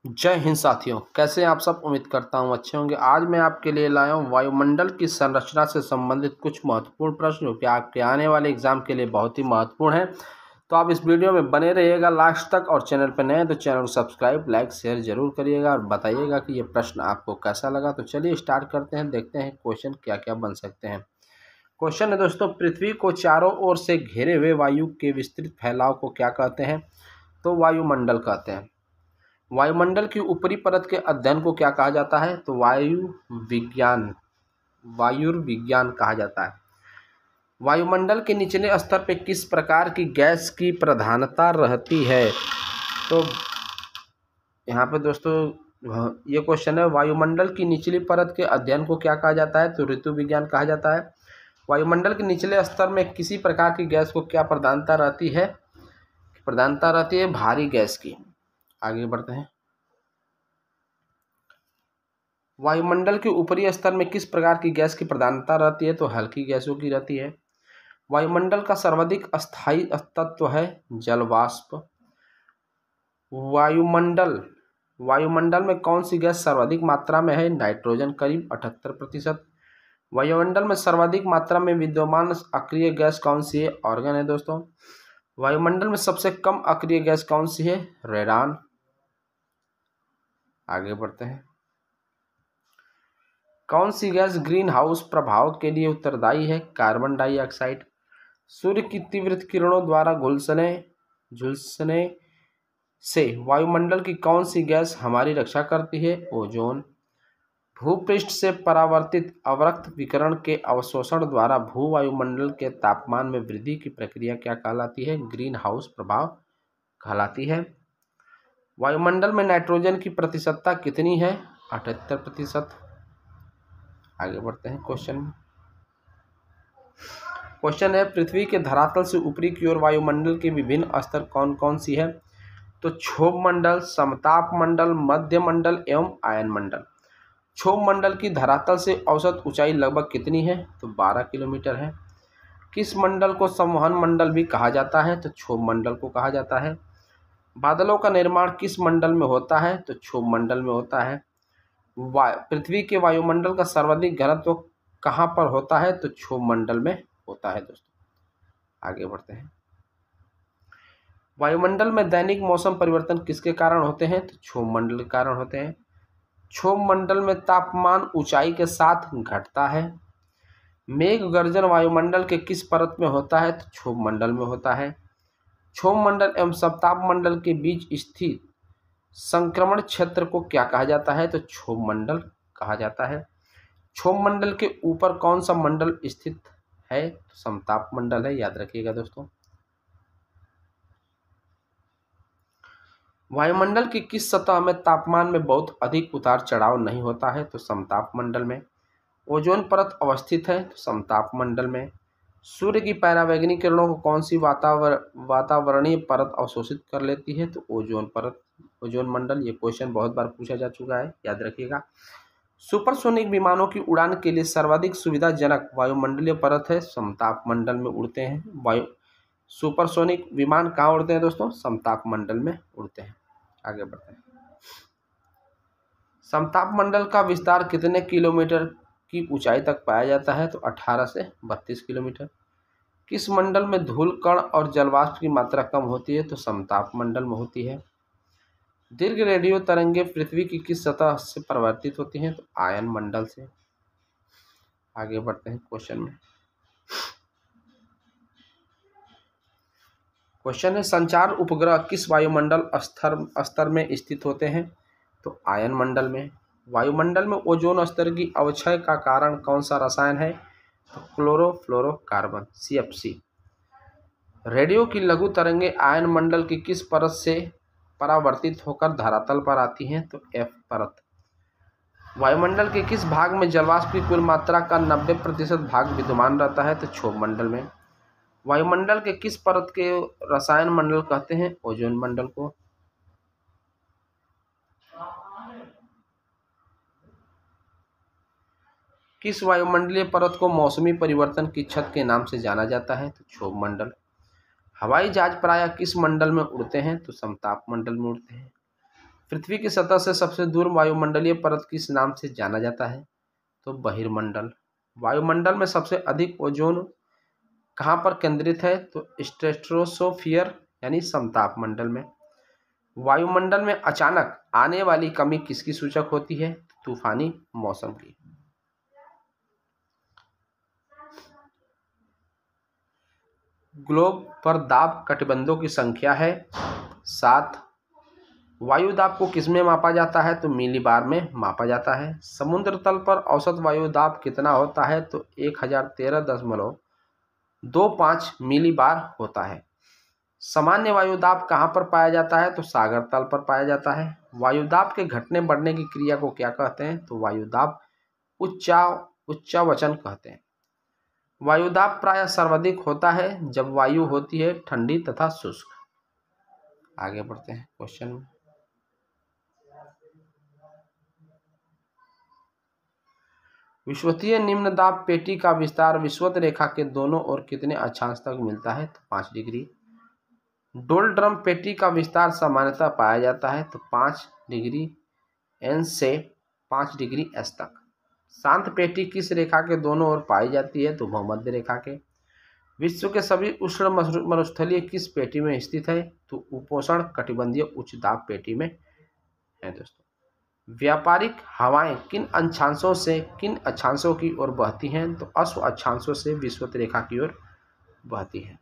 जय हिंद साथियों, कैसे हैं आप सब। उम्मीद करता हूं अच्छे होंगे। आज मैं आपके लिए लाया हूं वायुमंडल की संरचना से संबंधित कुछ महत्वपूर्ण प्रश्न जो कि आपके आने वाले एग्जाम के लिए बहुत ही महत्वपूर्ण है। तो आप इस वीडियो में बने रहिएगा लास्ट तक, और चैनल पर नए हैं तो चैनल को सब्सक्राइब, लाइक, शेयर जरूर करिएगा और बताइएगा कि ये प्रश्न आपको कैसा लगा। तो चलिए स्टार्ट करते हैं, देखते हैं क्वेश्चन क्या क्या बन सकते हैं। क्वेश्चन है दोस्तों, पृथ्वी को चारों ओर से घेरे हुए वायु के विस्तृत फैलाव को क्या कहते हैं? तो वायुमंडल कहते हैं। वायुमंडल की ऊपरी परत के अध्ययन को क्या कहा जाता है? तो वायुर्विज्ञान कहा जाता है। वायुमंडल के निचले स्तर पर किस प्रकार की गैस की प्रधानता रहती है? तो यहाँ पे दोस्तों ये क्वेश्चन है, वायुमंडल की निचली परत के अध्ययन को क्या कहा जाता है? तो ऋतु विज्ञान कहा जाता है। वायुमंडल के निचले स्तर में किसी प्रकार की गैस को क्या प्रधानता रहती है? प्रधानता रहती है भारी गैस की। आगे बढ़ते हैं। वायुमंडल के ऊपरी स्तर में किस प्रकार की गैस की प्रधानता रहती है? तो हल्की गैसों की रहती है। वायुमंडल का सर्वाधिक अस्थायी तत्व है जल वाष्प। वायुमंडल में कौन सी गैस सर्वाधिक मात्रा में है? नाइट्रोजन, करीब 78%। वायुमंडल में सर्वाधिक मात्रा में विद्यमान अक्रिय गैस कौन सी है? ऑर्गन है दोस्तों। वायुमंडल में सबसे कम अक्रिय गैस कौन सी है? रेडान। आगे बढ़ते हैं। कौन सी गैस ग्रीन हाउस प्रभाव के लिए उत्तरदायी है? Carbon dioxide. सूर्य की तीव्र किरणों द्वारा झुलसने से वायुमंडल की कौन सी गैस हमारी रक्षा करती है? ओजोन। भूपृष्ठ से परावर्तित अवरक्त विकिरण के अवशोषण द्वारा भू वायुमंडल के तापमान में वृद्धि की प्रक्रिया क्या कहलाती है? ग्रीन हाउस प्रभाव कहलाती है। वायुमंडल में नाइट्रोजन की प्रतिशतता कितनी है? 78%। आगे बढ़ते हैं क्वेश्चन है, पृथ्वी के धरातल से ऊपरी की ओर वायुमंडल के विभिन्न स्तर कौन कौन सी है? तो क्षोभ मंडल, समताप मंडल, मध्य मंडल एवं आयन मंडल। क्षोभ मंडल की धरातल से औसत ऊंचाई लगभग कितनी है? तो 12 किलोमीटर है। किस मंडल को संवहन मंडल भी कहा जाता है? तो क्षोभ मंडल को कहा जाता है। बादलों का निर्माण किस मंडल में होता है? तो क्षोभ मंडल में होता है। पृथ्वी के वायुमंडल का सर्वाधिक घनत्व कहाँ पर होता है? तो क्षोभ मंडल में होता है दोस्तों। आगे बढ़ते हैं। वायुमंडल में दैनिक मौसम परिवर्तन किसके कारण होते हैं? तो क्षोभ मंडल के कारण होते हैं। क्षोभ मंडल में तापमान ऊंचाई के साथ घटता है। मेघ गर्जन वायुमंडल के किस परत में होता है? तो क्षोभ मंडल में होता है। क्षोभ मंडल एवं समताप मंडल के बीच स्थित संक्रमण क्षेत्र को क्या कहा जाता है? तो क्षोभ मंडल कहा जाता है। क्षोभ मंडल के ऊपर कौन सा मंडल स्थित है? तो समताप मंडल है, याद रखिएगा दोस्तों। वायुमंडल की किस सतह में तापमान में बहुत अधिक उतार चढ़ाव नहीं होता है? तो समताप मंडल में। ओजोन परत अवस्थित है? तो समताप मंडल में। सूर्य की परावैंगनी किरणों को कौन सी वातावरणीय परत अवशोषित कर लेती है? तो ओजोन परत, ओजोन मंडल। ये क्वेश्चन बहुत बार पूछा जा चुका है, याद रखिएगा। सुपरसोनिक विमानों की उड़ान के लिए सर्वाधिक सुविधाजनक वायुमंडलीय परत है? समताप मंडल में उड़ते हैं सुपरसोनिक विमान कहाँ उड़ते हैं दोस्तों? समताप मंडल में उड़ते हैं। आगे बढ़ते हैं। समताप मंडल का विस्तार कितने किलोमीटर की ऊंचाई तक पाया जाता है? तो 18 से 32 किलोमीटर। किस मंडल में धूल कण और जलवाष्प की मात्रा कम होती है? तो समताप मंडल में होती है। दीर्घ रेडियो तरंगे पृथ्वी की किस सतह से परावर्तित होती हैं? तो आयन मंडल से। आगे बढ़ते हैं क्वेश्चन है, संचार उपग्रह किस वायुमंडल स्तर में स्थित होते हैं? तो आयन मंडल में। वायुमंडल में ओजोन स्तर की अवक्षय का कारण कौन सा रसायन है? तो क्लोरोफ्लोरोकार्बन, CFC। रेडियो की लघु तरंगे आयन मंडल की किस परत से परावर्तित होकर धरातल पर आती हैं? तो F परत। वायुमंडल के किस भाग में जलवाष्प की कुल मात्रा का 90% भाग विद्यमान रहता है? तो क्षोभ मंडल में। वायुमंडल के किस परत के रसायन मंडल कहते हैं? ओजोन मंडल को। किस वायुमंडलीय परत को मौसमी परिवर्तन की छत के नाम से जाना जाता है? तो क्षोभ मंडल। हवाई जहाज प्रायः किस मंडल में उड़ते हैं? तो समताप मंडल में उड़ते हैं। पृथ्वी की सतह से सबसे दूर वायुमंडलीय परत किस नाम से जाना जाता है? तो बहिर्मंडल। वायुमंडल में सबसे अधिक ओजोन कहाँ पर केंद्रित है? तो स्ट्रेटोस्फीयर यानी समताप मंडल में। वायुमंडल में अचानक आने वाली कमी किसकी सूचक होती है? तूफानी मौसम की। ग्लोब पर दाब कटिबंधों की संख्या है 7। वायु दाब को किसमें मापा जाता है? तो मिलीबार में मापा जाता है। समुद्र तल पर औसत वायु दाब कितना होता है? तो 1013.25 मिलीबार होता है। सामान्य वायु दाब कहाँ पर पाया जाता है? तो सागर तल पर पाया जाता है। वायु दाब के घटने बढ़ने की क्रिया को क्या कहते हैं? तो वायु दाब उच्चावचन कहते हैं। वायुदाब प्रायः सर्वाधिक होता है जब वायु होती है ठंडी तथा शुष्क। आगे बढ़ते हैं क्वेश्चन में। विषुवतीय निम्न दाब पेटी का विस्तार विषुवत रेखा के दोनों ओर कितने अक्षांश तक मिलता है? तो 5 डिग्री। डोलड्रम पेटी का विस्तार सामान्यतः पाया जाता है तो 5 डिग्री एन से 5 डिग्री एस तक। शांत पेटी किस रेखा के दोनों ओर पाई जाती है? तो भूमध्य रेखा के। विश्व के सभी उष्ण मरुस्थलीय किस पेटी में स्थित है? तो उपोष्ण कटिबंधीय उच्च दाब पेटी में है दोस्तों। व्यापारिक हवाएं किन अक्षांशों की ओर बहती हैं? तो अश्व अक्षांशों से विषुवत रेखा की ओर बहती हैं।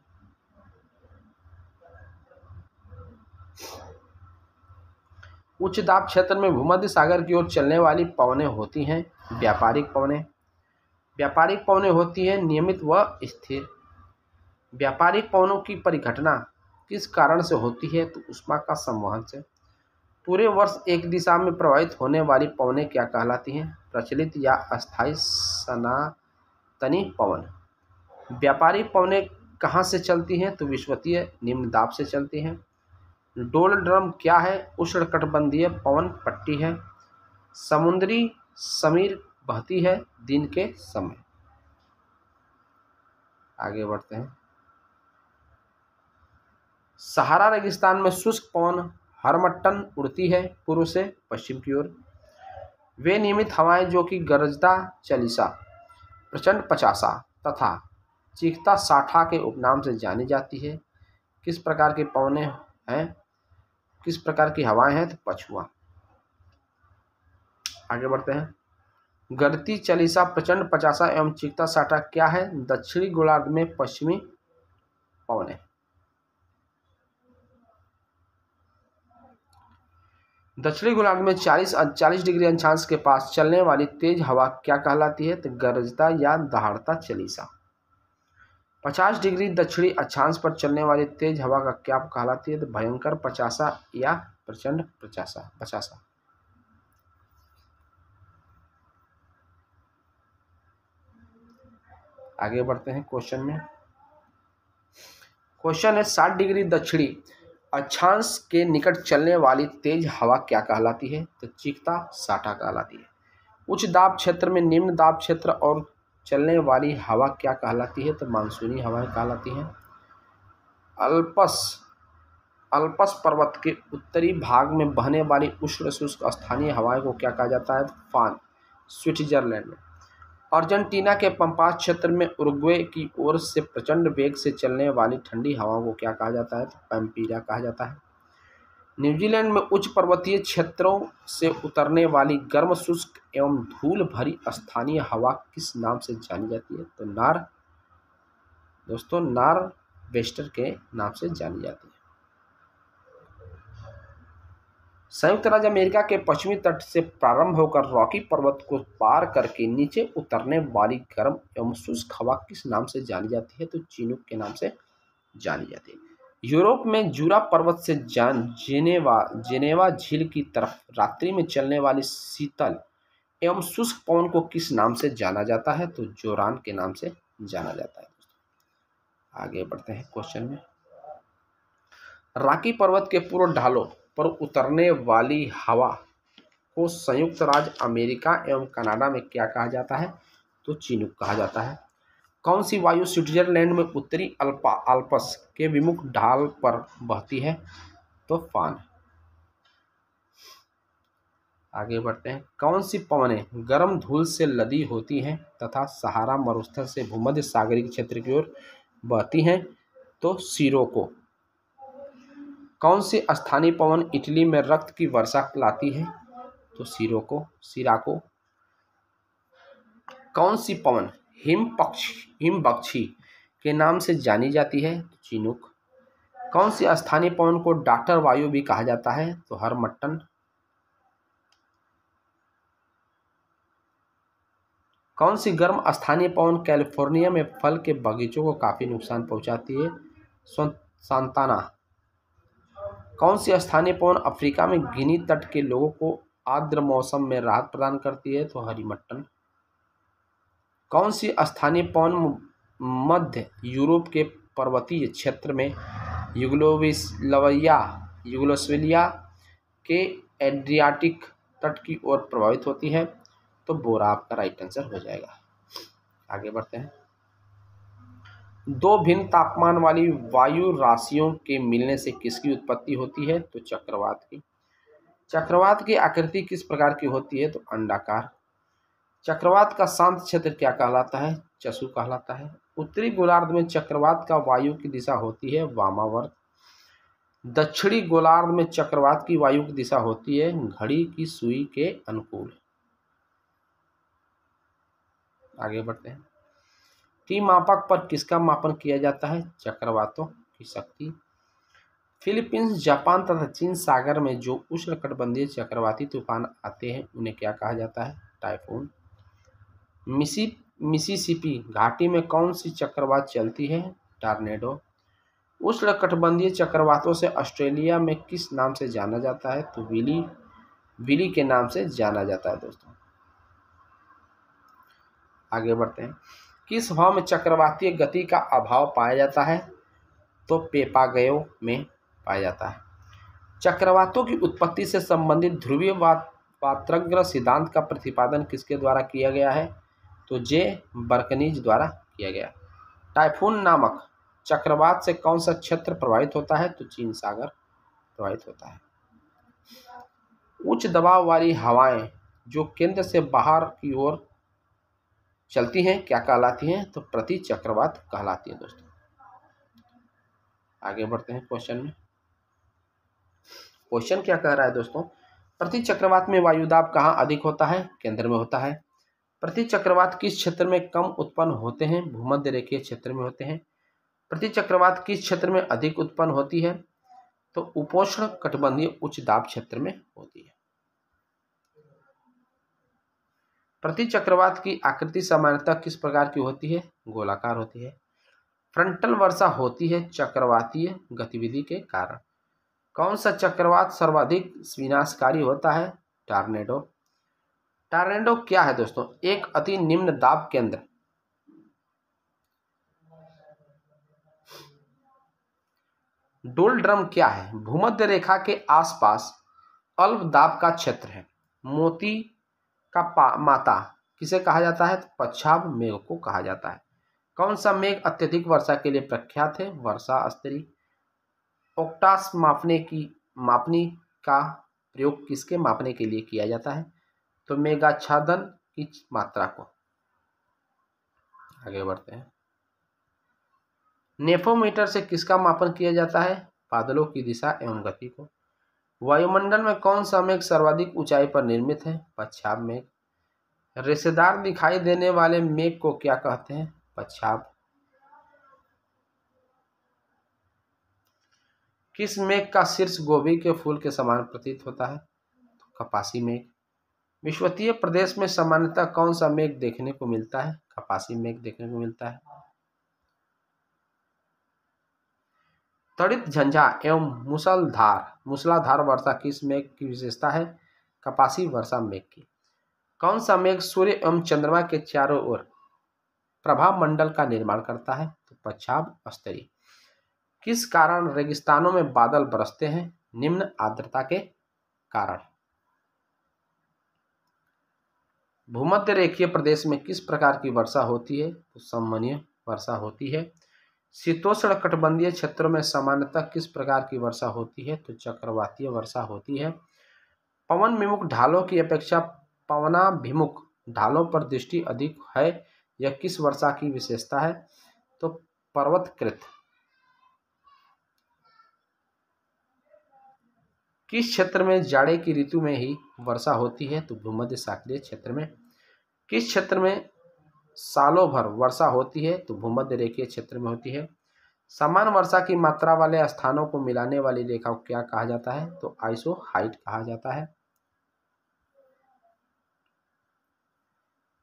उच्च दाब क्षेत्र में भूमध्य सागर की ओर चलने वाली पवनें होती हैं व्यापारिक पवनें। व्यापारिक पवनें होती हैं नियमित व स्थिर। व्यापारिक पवनों की परिघटना किस कारण से होती है? तो ऊष्मा का संवहन से। पूरे वर्ष एक दिशा में प्रवाहित होने वाली पवनें क्या कहलाती हैं? प्रचलित या अस्थायी सनातनी पवन। व्यापारिक पवनें कहाँ से चलती हैं? तो विषुवतीय निम्न दाब से चलती हैं। डोलड्रम क्या है? उष्णकटिबंधीय पवन पट्टी है। समुद्री समीर बहती है दिन के समय। आगे बढ़ते हैं। सहारा रेगिस्तान में शुष्क पवन हरमट्टन उड़ती है पूर्व से पश्चिम की ओर। वे नियमित हवाएं जो कि गरजता चालीसा, प्रचंड पचासा तथा चीखता साठा के उपनाम से जानी जाती है। किस प्रकार की पवनें हैं? किस प्रकार की हवाएं हैं? तो पछुआ। आगे बढ़ते हैं। गरजती चालीसा, प्रचंड पचासा एवं चीखता साठा क्या है? दक्षिणी गोलार्ध में पश्चिमी पवनें। दक्षिणी गोलार्ध में 40 डिग्री अंशांश के पास चलने वाली तेज हवा क्या कहलाती है? तो गरजता या दहाड़ता चालीसा। 50 डिग्री दक्षिणी अक्षांश पर चलने वाली तेज हवा का क्या कहलाती है? तो भयंकर पचासा या प्रचंड पचासा। आगे बढ़ते हैं क्वेश्चन में। क्वेश्चन है 60 डिग्री दक्षिणी अक्षांश के निकट चलने वाली तेज हवा क्या कहलाती है? तो चीखता साठा कहलाती है। उच्च दाब क्षेत्र में निम्न दाब क्षेत्र और चलने वाली हवा क्या कहलाती है? तो मानसूनी हवाएं कहलाती हैं। अल्पस पर्वत के उत्तरी भाग में बहने वाली उष्ण शुष्क स्थानीय हवाएं को क्या कहा जाता है? तो फान। स्विट्जरलैंड में। अर्जेंटीना के पंपास क्षेत्र में उरुग्वे की ओर से प्रचंड वेग से चलने वाली ठंडी हवाओं को क्या कहा जाता है? तो पैम्पीरा कहा जाता है। न्यूजीलैंड में उच्च पर्वतीय क्षेत्रों से उतरने वाली गर्म शुष्क एवं धूल भरी स्थानीय हवा किस नाम से जानी जाती है? तो नॉरवेस्टर के नाम से जानी जाती है। संयुक्त राज्य अमेरिका के पश्चिमी तट से प्रारंभ होकर रॉकी पर्वत को पार करके नीचे उतरने वाली गर्म एवं शुष्क हवा किस नाम से जानी जाती है? तो चिनूक के नाम से जानी जाती है। यूरोप में जूरा पर्वत से जेनेवा झील की तरफ रात्रि में चलने वाली शीतल एवं शुष्क पवन को किस नाम से जाना जाता है? तो जोरान के नाम से जाना जाता है। आगे बढ़ते हैं क्वेश्चन में। रॉकी पर्वत के पूर्व ढालों पर उतरने वाली हवा को संयुक्त राज्य अमेरिका एवं कनाडा में क्या कहा जाता है? तो चिनूक कहा जाता है। कौन सी वायु स्विट्जरलैंड में उत्तरी अल्प्स के विमुख ढाल पर बहती है? तो फान। आगे बढ़ते हैं। कौन सी पवनें गर्म धूल से लदी होती हैं तथा सहारा मरुस्थल से भूमध्य सागरीय क्षेत्र की ओर बहती हैं? तो सिरोको। कौन सी स्थानीय पवन इटली में रक्त की वर्षा लाती है? तो सिराको। कौन सी पवन हिमबख्शी के नाम से जानी जाती है? तो चिनूक। कौन सी स्थानीय पवन को डॉक्टर वायु भी कहा जाता है? तो हरमट्टन। कौन सी गर्म स्थानीय पवन कैलिफोर्निया में फल के बगीचों को काफी नुकसान पहुंचाती है? सांताना। कौन सी स्थानीय पवन अफ्रीका में गिनी तट के लोगों को आर्द्र मौसम में राहत प्रदान करती है? तो हरीमट्टन। कौन सी स्थानीय पवन मध्य यूरोप के पर्वतीय क्षेत्र में यूगोस्लाविया के एड्रियाटिक तट की ओर प्रभावित होती है? तो बोरा आपका राइट आंसर हो जाएगा। आगे बढ़ते हैं। दो भिन्न तापमान वाली वायु राशियों के मिलने से किसकी उत्पत्ति होती है? तो चक्रवात की। चक्रवात की आकृति किस प्रकार की होती है? तो अंडाकार। चक्रवात का शांत क्षेत्र क्या कहलाता है? चसु कहलाता है। उत्तरी गोलार्ध में चक्रवात का वायु की दिशा होती है वामावर्त। दक्षिणी गोलार्ध में चक्रवात की वायु की दिशा होती है घड़ी की सुई के अनुकूल। आगे बढ़ते हैं। टी मापक पर किसका मापन किया जाता है? चक्रवातों की शक्ति। फिलीपींस, जापान तथा चीन सागर में जो उष्णकटिबंधीय चक्रवाती तूफान आते हैं उन्हें क्या कहा जाता है? टाइफून। मिसिसिपी घाटी में कौन सी चक्रवात चलती है? टॉर्नेडो। उष्णकटिबंधीय चक्रवातों से ऑस्ट्रेलिया में किस नाम से जाना जाता है? तो विली के नाम से जाना जाता है दोस्तों। आगे बढ़ते हैं। किस भाव में चक्रवातीय गति का अभाव पाया जाता है? तो पेपागयो में पाया जाता है। चक्रवातों की उत्पत्ति से संबंधित ध्रुवीय वातरंग सिद्धांत का प्रतिपादन किसके द्वारा किया गया है? तो जे बर्कनीज द्वारा किया गया। टाइफून नामक चक्रवात से कौन सा क्षेत्र प्रभावित होता है? तो चीन सागर प्रभावित होता है। उच्च दबाव वाली हवाएं जो केंद्र से बाहर की ओर चलती हैं क्या कहलाती हैं? तो प्रति चक्रवात कहलाती है दोस्तों। आगे बढ़ते हैं क्वेश्चन में। क्वेश्चन क्या कह रहा है दोस्तों? प्रति चक्रवात में वायुदाब कहाँ अधिक होता है? केंद्र में होता है। प्रति चक्रवात किस क्षेत्र में कम उत्पन्न होते हैं? भूमध्य रेखीय क्षेत्र में होते हैं। प्रति चक्रवात किस क्षेत्र में अधिक उत्पन्न होती है? तो उपोष्ण कटिबंधीय उच्च दाब क्षेत्र में होती है। प्रति चक्रवात की आकृति सामान्यतः किस प्रकार की होती है? गोलाकार होती है। फ्रंटल वर्षा होती है चक्रवातीय गतिविधि के कारण। कौन सा चक्रवात सर्वाधिक विनाशकारी होता है? टॉर्नेडो। टॉर्नेडो क्या है दोस्तों? एक अति निम्न दाब केंद्र डोलड्रम क्या है? भूमध्य रेखा के आसपास अल्प दाब का क्षेत्र है। मोती का माता किसे कहा जाता है? तो पच्छाद मेघ को कहा जाता है। कौन सा मेघ अत्यधिक वर्षा के लिए प्रख्यात है? वर्षा स्तरी। ओक्टास मापनी का प्रयोग किसके मापने के लिए किया जाता है? तो मेघाच्छादन की मात्रा को। आगे बढ़ते हैं। नेफोमीटर से किसका मापन किया जाता है? बादलों की दिशा एवं गति को। वायुमंडल में कौन सा मेघ सर्वाधिक ऊंचाई पर निर्मित है? पच्छाद मेघ। रेशेदार दिखाई देने वाले मेघ को क्या कहते हैं? पच्छाद। किस मेघ का शीर्ष गोभी के फूल के समान प्रतीत होता है? तो कपासी मेघ। विषुवतीय प्रदेश में सामान्यतः कौन सा मेघ देखने को मिलता है? कपासी मेघ देखने को मिलता है। तड़ित झंझा एवं मूसलाधार वर्षा किस मेघ की विशेषता है? कपासी वर्षा मेघ की। कौन सा मेघ सूर्य एवं चंद्रमा के चारों ओर प्रभा मंडल का निर्माण करता है? तो पच्छाद स्तरी। किस कारण रेगिस्तानों में बादल बरसते हैं? निम्न आर्द्रता के कारण। भूमध्य रेखीय प्रदेश में किस प्रकार की वर्षा होती है? तो संवहनीय वर्षा होती है। शीतोष्ण कटिबंधीय क्षेत्रों में सामान्यतः किस प्रकार की वर्षा होती है? तो चक्रवातीय वर्षा होती है। पवन विमुख ढालों की अपेक्षा पवनाभिमुख ढालों पर दृष्टि अधिक है, यह किस वर्षा की विशेषता है? तो पर्वतकृत। किस क्षेत्र में जाड़े की ऋतु में ही वर्षा होती है? तो भूमध्य सागरीय क्षेत्र में। किस क्षेत्र में सालों भर वर्षा होती है? तो भूमध्य रेखीय क्षेत्र में होती है। समान वर्षा की मात्रा वाले स्थानों को मिलाने वाली रेखा को क्या कहा जाता है? तो आइसोहाइट कहा जाता है।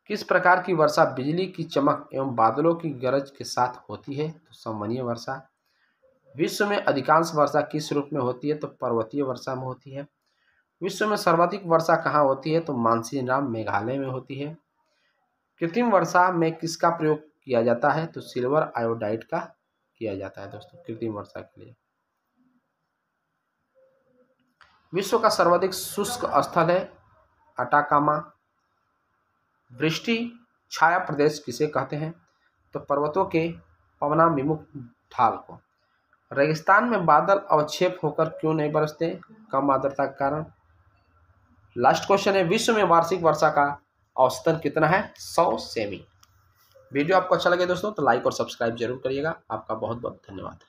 किस प्रकार की वर्षा बिजली की चमक एवं बादलों की गरज के साथ होती है? तो संवहनीय वर्षा। विश्व में अधिकांश वर्षा किस रूप में होती है? तो पर्वतीय वर्षा में होती है। विश्व में सर्वाधिक वर्षा कहाँ होती है? तो मानसीनराम मेघालय में होती है। कृत्रिम वर्षा में किसका प्रयोग किया जाता है? तो सिल्वर आयोडाइड का किया जाता है दोस्तों कृत्रिम वर्षा के लिए। विश्व का सर्वाधिक शुष्क स्थल है अटाकामा। वृष्टि छाया प्रदेश किसे कहते हैं? तो पर्वतों के पवनाभिमुख ढाल को। रेगिस्तान में बादल अवक्षेप होकर क्यों नहीं बरसते? कम आर्द्रता के कारण। लास्ट क्वेश्चन है, विश्व में वार्षिक वर्षा का औसतन कितना है? 100 सेमी। वीडियो आपको अच्छा लगे दोस्तों तो लाइक और सब्सक्राइब जरूर करिएगा। आपका बहुत बहुत धन्यवाद।